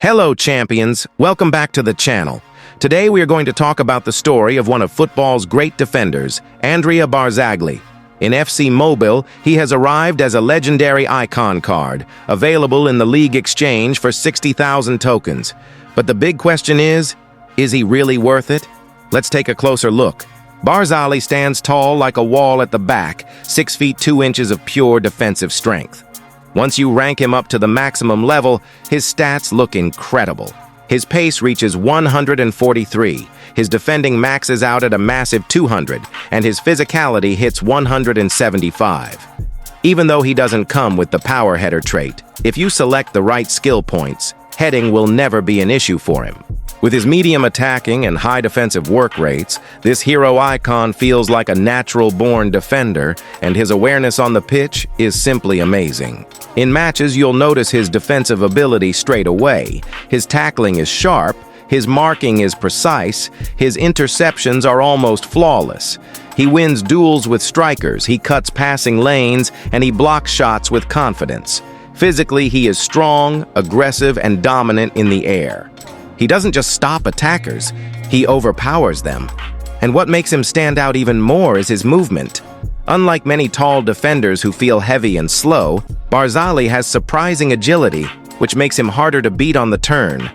Hello, champions. Welcome back to the channel. Today we are going to talk about the story of one of football's great defenders, Andrea Barzagli. In FC Mobile, he has arrived as a legendary icon card, available in the league exchange for 60,000 tokens. But the big question is he really worth it? Let's take a closer look. Barzagli stands tall like a wall at the back, 6 feet 2 inches of pure defensive strength. Once you rank him up to the maximum level, his stats look incredible. His pace reaches 143, his defending maxes out at a massive 200, and his physicality hits 175. Even though he doesn't come with the power header trait, if you select the right skill points, heading will never be an issue for him. With his medium attacking and high defensive work rates, this hero icon feels like a natural-born defender, and his awareness on the pitch is simply amazing. In matches, you'll notice his defensive ability straight away. His tackling is sharp, his marking is precise, his interceptions are almost flawless. He wins duels with strikers, he cuts passing lanes, and he blocks shots with confidence. Physically, he is strong, aggressive, and dominant in the air. He doesn't just stop attackers, he overpowers them. And what makes him stand out even more is his movement. Unlike many tall defenders who feel heavy and slow, Barzagli has surprising agility, which makes him harder to beat on the turn.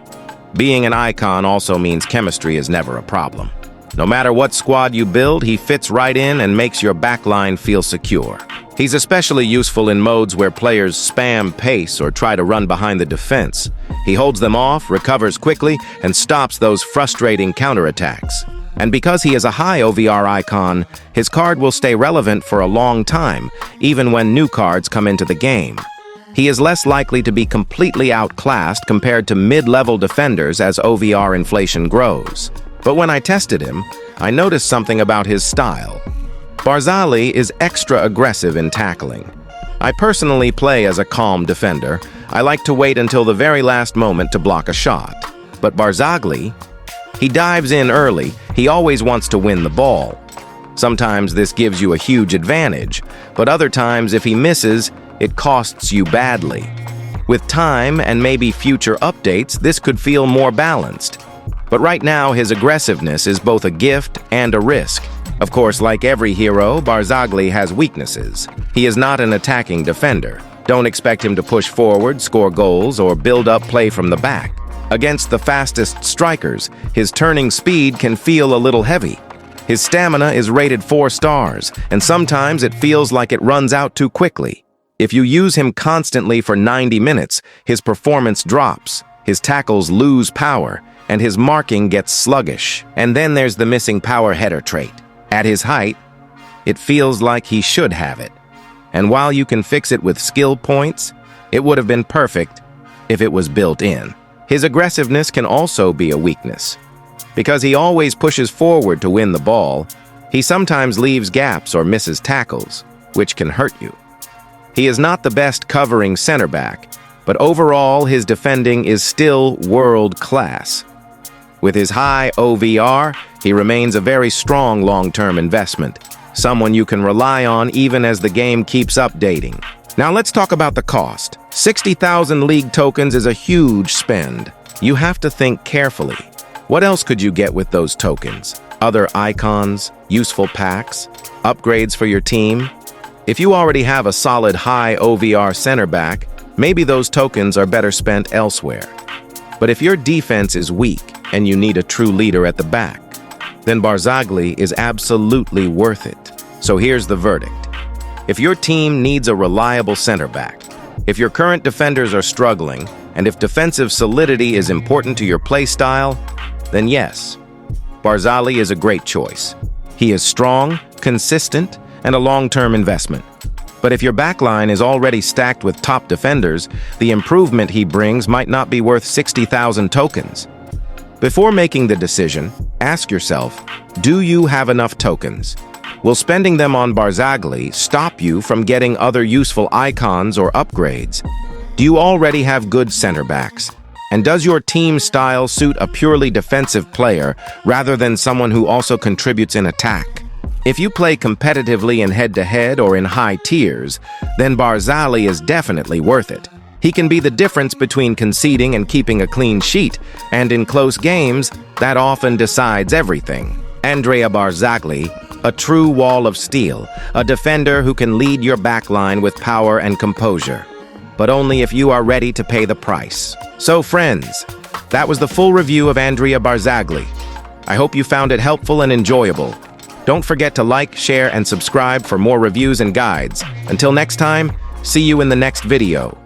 Being an icon also means chemistry is never a problem. No matter what squad you build, he fits right in and makes your backline feel secure. He's especially useful in modes where players spam pace or try to run behind the defense. He holds them off, recovers quickly, and stops those frustrating counterattacks. And because he is a high OVR icon, his card will stay relevant for a long time, even when new cards come into the game. He is less likely to be completely outclassed compared to mid-level defenders as OVR inflation grows. But when I tested him, I noticed something about his style. Barzagli is extra aggressive in tackling. I personally play as a calm defender. I like to wait until the very last moment to block a shot. But Barzagli, he dives in early. He always wants to win the ball. Sometimes this gives you a huge advantage, but other times if he misses, it costs you badly. With time and maybe future updates, this could feel more balanced. But right now, his aggressiveness is both a gift and a risk. Of course, like every hero, Barzagli has weaknesses. He is not an attacking defender. Don't expect him to push forward, score goals, or build up play from the back. Against the fastest strikers, his turning speed can feel a little heavy. His stamina is rated 4 stars, and sometimes it feels like it runs out too quickly. If you use him constantly for 90 minutes, his performance drops, his tackles lose power, and his marking gets sluggish. And then there's the missing power header trait. At his height, it feels like he should have it. And while you can fix it with skill points, it would have been perfect if it was built in. His aggressiveness can also be a weakness. Because he always pushes forward to win the ball, he sometimes leaves gaps or misses tackles, which can hurt you. He is not the best covering center back, but overall his defending is still world class. With his high OVR, he remains a very strong long-term investment, someone you can rely on even as the game keeps updating. Now let's talk about the cost. 60,000 league tokens is a huge spend. You have to think carefully. What else could you get with those tokens? Other icons, useful packs, upgrades for your team? If you already have a solid high OVR center back, maybe those tokens are better spent elsewhere. But if your defense is weak and you need a true leader at the back, then Barzagli is absolutely worth it. So here's the verdict. If your team needs a reliable center back, if your current defenders are struggling, and if defensive solidity is important to your play style, then yes, Barzagli is a great choice. He is strong, consistent, and a long-term investment. But if your backline is already stacked with top defenders, the improvement he brings might not be worth 60,000 tokens. Before making the decision, ask yourself, do you have enough tokens? Will spending them on Barzagli stop you from getting other useful icons or upgrades? Do you already have good center backs? And does your team style suit a purely defensive player rather than someone who also contributes in attack? If you play competitively in head-to-head or in high tiers, then Barzagli is definitely worth it. He can be the difference between conceding and keeping a clean sheet, and in close games, that often decides everything. Andrea Barzagli, a true wall of steel, a defender who can lead your backline with power and composure. But only if you are ready to pay the price. So friends, that was the full review of Andrea Barzagli. I hope you found it helpful and enjoyable. Don't forget to like, share, and subscribe for more reviews and guides. Until next time, see you in the next video.